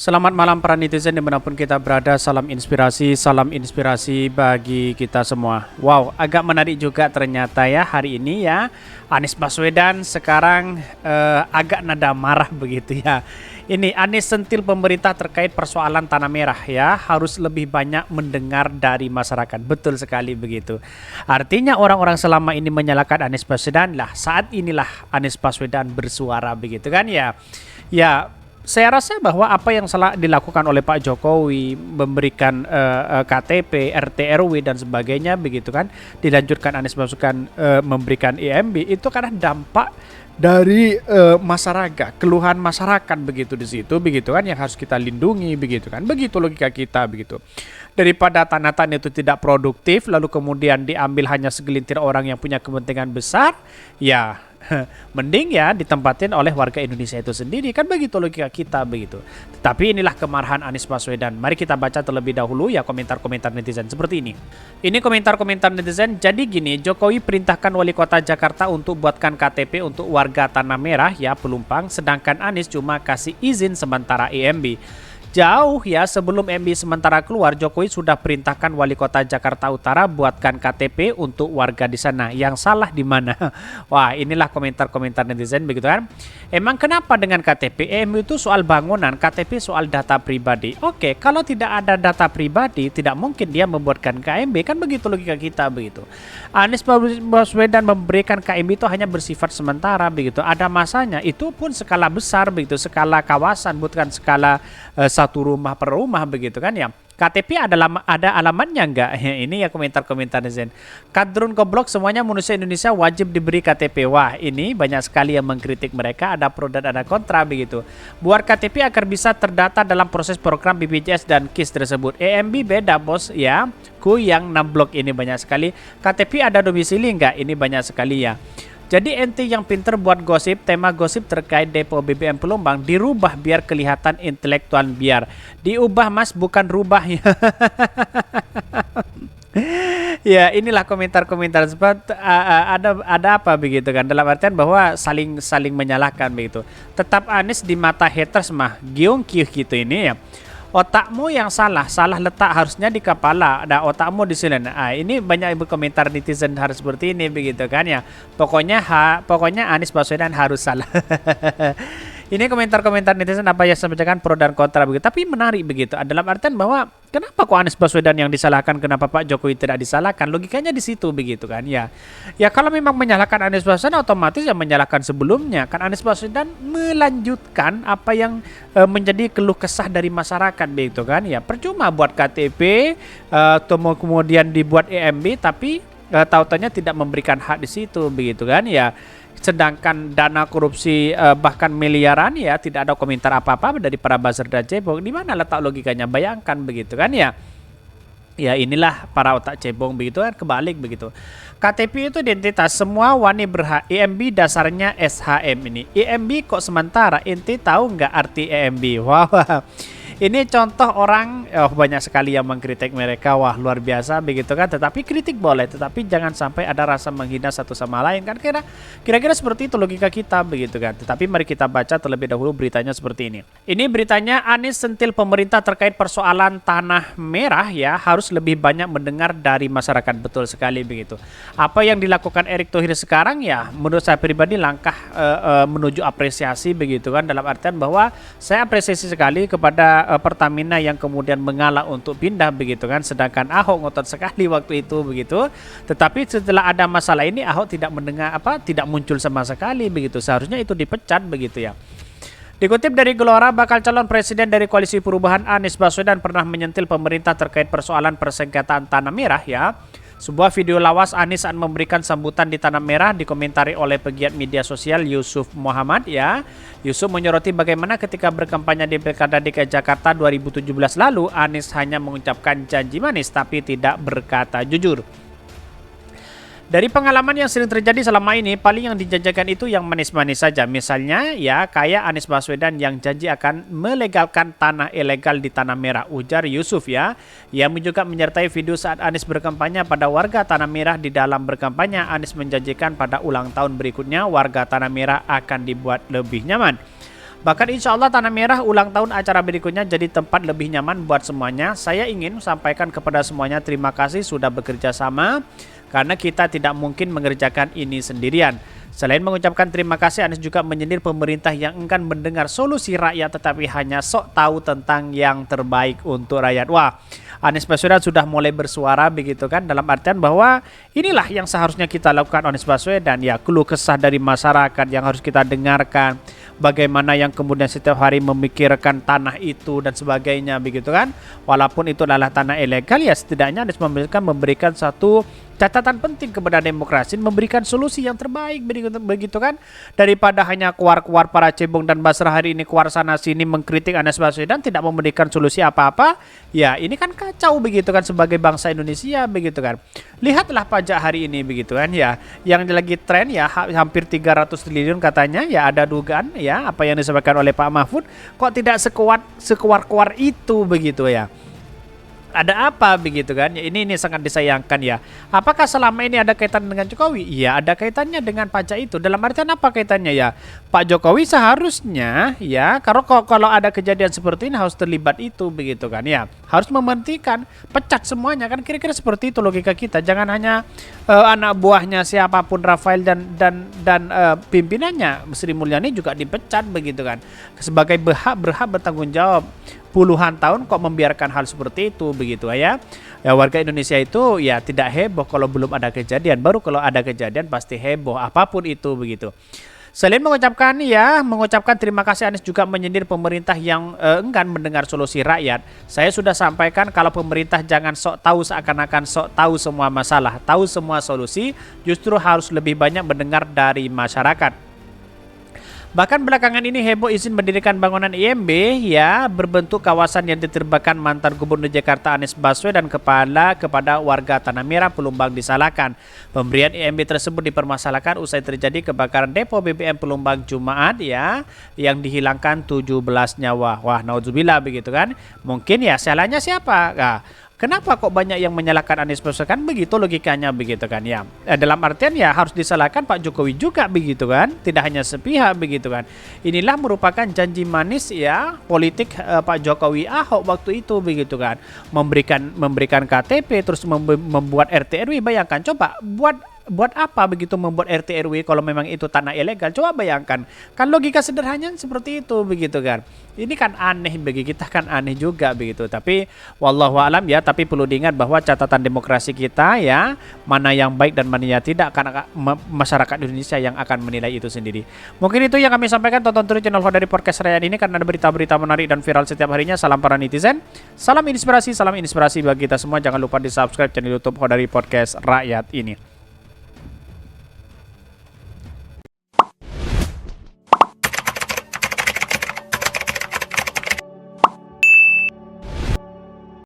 Selamat malam para netizen dimanapun kita berada, salam inspirasi bagi kita semua. Wow, agak menarik juga ternyata ya hari ini ya. Anies Baswedan sekarang agak nada marah begitu ya. Ini Anies sentil pemerintah terkait persoalan tanah merah ya, harus lebih banyak mendengar dari masyarakat. Betul sekali begitu. Artinya orang-orang selama ini menyalahkan Anies Baswedan lah, saat inilah Anies Baswedan bersuara begitu kan ya. Ya, saya rasa bahwa apa yang salah dilakukan oleh Pak Jokowi memberikan KTP, RT RW dan sebagainya begitu kan, dilanjutkan Anies Baswedan memberikan IMB itu karena dampak dari masyarakat, keluhan masyarakat begitu di situ begitu kan, yang harus kita lindungi begitu kan. Begitu logika kita begitu. Daripada tanah-tanah itu tidak produktif lalu kemudian diambil hanya segelintir orang yang punya kepentingan besar, ya mending ya ditempatin oleh warga Indonesia itu sendiri kan, begitu logika kita begitu. Tetapi inilah kemarahan Anies Baswedan. Mari kita baca terlebih dahulu ya komentar-komentar netizen seperti ini. Ini komentar-komentar netizen. Jadi gini, Jokowi perintahkan wali kota Jakarta untuk buatkan KTP untuk warga Tanah Merah ya Pelumpang, sedangkan Anies cuma kasih izin sementara IMB. Jauh ya sebelum MB sementara keluar, Jokowi sudah perintahkan wali kota Jakarta Utara buatkan KTP untuk warga di sana. Yang salah di mana? Wah, inilah komentar-komentar netizen begitu kan. Emang kenapa dengan KTP? EMB itu soal bangunan, KTP soal data pribadi. Oke, kalau tidak ada data pribadi, tidak mungkin dia membuatkan KMB, kan begitu logika kita begitu. Anies Baswedan memberikan KMB itu hanya bersifat sementara begitu. Ada masanya, itu pun skala besar begitu, skala kawasan bukan skala satu rumah per rumah begitu kan ya. KTP ada alamatnya enggak? Ini ya komentar-komentar netizen. Kadrun goblok, semuanya manusia Indonesia wajib diberi KTP. Wah, ini banyak sekali yang mengkritik mereka, ada pro dan ada kontra begitu. Buat KTP agar bisa terdata dalam proses program BPJS dan KIS tersebut. EMB beda bos ya. Ku yang nablok ini banyak sekali. KTP ada domisili enggak? Ini banyak sekali ya. Jadi ente yang pinter buat gosip, tema gosip terkait depo BBM Pelumbang dirubah biar kelihatan intelektual, biar diubah mas, bukan rubah ya. Ya inilah komentar-komentar seperti ada apa begitu kan, dalam artian bahwa saling menyalahkan begitu. Tetap Anies di mata haters mah giung kiuh gitu ini ya. Otakmu yang salah letak harusnya di kepala, ada otakmu di sini. Nah, ini banyak berkomentar netizen harus seperti ini begitu kan ya. Pokoknya Anies Baswedan harus salah. Ini komentar-komentar netizen apa yang saya bacakan pro dan kontra begitu. Tapi menarik begitu. Dalam artian bahwa kenapa kok Anies Baswedan yang disalahkan, kenapa Pak Jokowi tidak disalahkan? Logikanya di situ begitu kan ya. Ya kalau memang menyalahkan Anies Baswedan otomatis yang menyalahkan sebelumnya. Kan Anies Baswedan melanjutkan apa yang menjadi keluh kesah dari masyarakat begitu kan ya. Percuma buat KTP kemudian dibuat EMB tapi tautannya tidak memberikan hak di situ begitu kan ya. Sedangkan dana korupsi bahkan miliaran ya tidak ada komentar apa-apa dari para buzzer dan cebong. Di mana letak logikanya? Bayangkan begitu kan ya. Ya inilah para otak cebong begitu kan, kebalik begitu. KTP itu identitas, semua wani berhak. IMB dasarnya SHM ini. IMB kok sementara? Inti tahu nggak arti IMB? Wow. Ini contoh orang, banyak sekali yang mengkritik mereka, wah luar biasa begitu kan. Tetapi kritik boleh, tetapi jangan sampai ada rasa menghina satu sama lain kan. Kira-kira seperti itu logika kita begitu kan. Tetapi mari kita baca terlebih dahulu beritanya seperti ini. Ini beritanya, Anies sentil pemerintah terkait persoalan tanah merah ya, harus lebih banyak mendengar dari masyarakat. Betul sekali begitu. Apa yang dilakukan Erick Thohir sekarang ya, menurut saya pribadi langkah menuju apresiasi begitu kan. Dalam artian bahwa saya apresiasi sekali kepada Pertamina yang kemudian mengalah untuk pindah begitu kan, sedangkan Ahok ngotot sekali waktu itu begitu. Tetapi setelah ada masalah ini Ahok tidak mendengar tidak muncul sama sekali begitu. Seharusnya itu dipecat begitu ya. Dikutip dari Gelora, bakal calon presiden dari Koalisi Perubahan Anies Baswedan pernah menyentil pemerintah terkait persoalan persengketaan tanah merah ya. Sebuah video lawas Anies saat memberikan sambutan di Tanah Merah dikomentari oleh pegiat media sosial Yusuf Muhammad ya. Yusuf menyoroti bagaimana ketika berkampanye di Pilkada DKI Jakarta 2017 lalu, Anies hanya mengucapkan janji manis tapi tidak berkata jujur. Dari pengalaman yang sering terjadi selama ini, paling yang dijanjikan itu yang manis-manis saja. Misalnya ya kayak Anies Baswedan yang janji akan melegalkan tanah ilegal di Tanah Merah, ujar Yusuf ya. Yang juga menyertai video saat Anies berkampanye pada warga Tanah Merah. Di dalam berkampanye, Anies menjanjikan pada ulang tahun berikutnya warga Tanah Merah akan dibuat lebih nyaman. Bahkan insya Allah Tanah Merah ulang tahun acara berikutnya jadi tempat lebih nyaman buat semuanya. Saya ingin sampaikan kepada semuanya terima kasih sudah bekerja sama, karena kita tidak mungkin mengerjakan ini sendirian. Selain mengucapkan terima kasih, Anies juga menyindir pemerintah yang enggan mendengar solusi rakyat tetapi hanya sok tahu tentang yang terbaik untuk rakyat. Wah, Anies Baswedan sudah mulai bersuara begitu kan, dalam artian bahwa inilah yang seharusnya kita lakukan Anies Baswedan, ya keluh kesah dari masyarakat yang harus kita dengarkan, bagaimana yang kemudian setiap hari memikirkan tanah itu dan sebagainya begitu kan. Walaupun itu adalah tanah ilegal, ya setidaknya Anies memberikan satu catatan penting kepada demokrasi, memberikan solusi yang terbaik begitu kan, daripada hanya keluar para cebong dan Basra hari ini keluar sana sini mengkritik Anies Baswedan tidak memberikan solusi apa-apa. Ya ini kan kacau begitu kan sebagai bangsa Indonesia begitu kan. Lihatlah pajak hari ini begitu kan, ya yang lagi tren ya hampir 300 triliun katanya, ya ada dugaan ya apa yang disampaikan oleh Pak Mahfud kok tidak sekuat itu begitu ya. Ada apa begitu kan? Ya, ini sangat disayangkan ya. Apakah selama ini ada kaitan dengan Jokowi? Iya, ada kaitannya dengan pajak itu. Dalam artian apa kaitannya ya? Pak Jokowi seharusnya ya, kalau ada kejadian seperti ini harus terlibat itu begitu kan ya. Harus mementingkan, pecat semuanya kan, kira-kira seperti itu logika kita. Jangan hanya anak buahnya siapapun Rafael dan pimpinannya Sri Mulyani juga dipecat begitu kan. Sebagai berhak bertanggung jawab puluhan tahun kok membiarkan hal seperti itu begitu ya. Ya warga Indonesia itu ya tidak heboh kalau belum ada kejadian, baru kalau ada kejadian pasti heboh apapun itu begitu. Selain mengucapkan terima kasih, Anies juga menyindir pemerintah yang enggan mendengar solusi rakyat. Saya sudah sampaikan kalau pemerintah jangan sok tahu seakan-akan sok tahu semua masalah, tahu semua solusi, justru harus lebih banyak mendengar dari masyarakat. Bahkan belakangan ini heboh izin mendirikan bangunan IMB ya berbentuk kawasan yang diterbangkan mantan Gubernur Jakarta Anies Baswedan kepada warga Tanah Merah Pelumbang disalahkan. Pemberian IMB tersebut dipermasalahkan usai terjadi kebakaran depo BBM Pelumbang Jumat ya yang dihilangkan 17 nyawa. Wah, naudzubillah begitu kan. Mungkin ya salahnya siapa? Nah, kenapa kok banyak yang menyalahkan Anies Baswedan? Begitu logikanya begitu kan ya. Dalam artian ya harus disalahkan Pak Jokowi juga begitu kan. Tidak hanya sepihak begitu kan. Inilah merupakan janji manis ya politik Pak Jokowi Ahok waktu itu begitu kan. Memberikan KTP terus membuat RT RW. Bayangkan coba buat apa begitu membuat RT RW kalau memang itu tanah ilegal? Coba bayangkan. Kan logika sederhananya seperti itu begitu kan. Ini kan aneh bagi kita, kan aneh juga begitu. Tapi wallahu alam ya, tapi perlu diingat bahwa catatan demokrasi kita ya, mana yang baik dan mana yang tidak, karena masyarakat Indonesia yang akan menilai itu sendiri. Mungkin itu yang kami sampaikan. Tonton terus channel Hodari Podcast Rakyat ini karena ada berita-berita menarik dan viral setiap harinya. Salam para netizen, salam inspirasi bagi kita semua. Jangan lupa di subscribe channel YouTube Hodari Podcast Rakyat ini.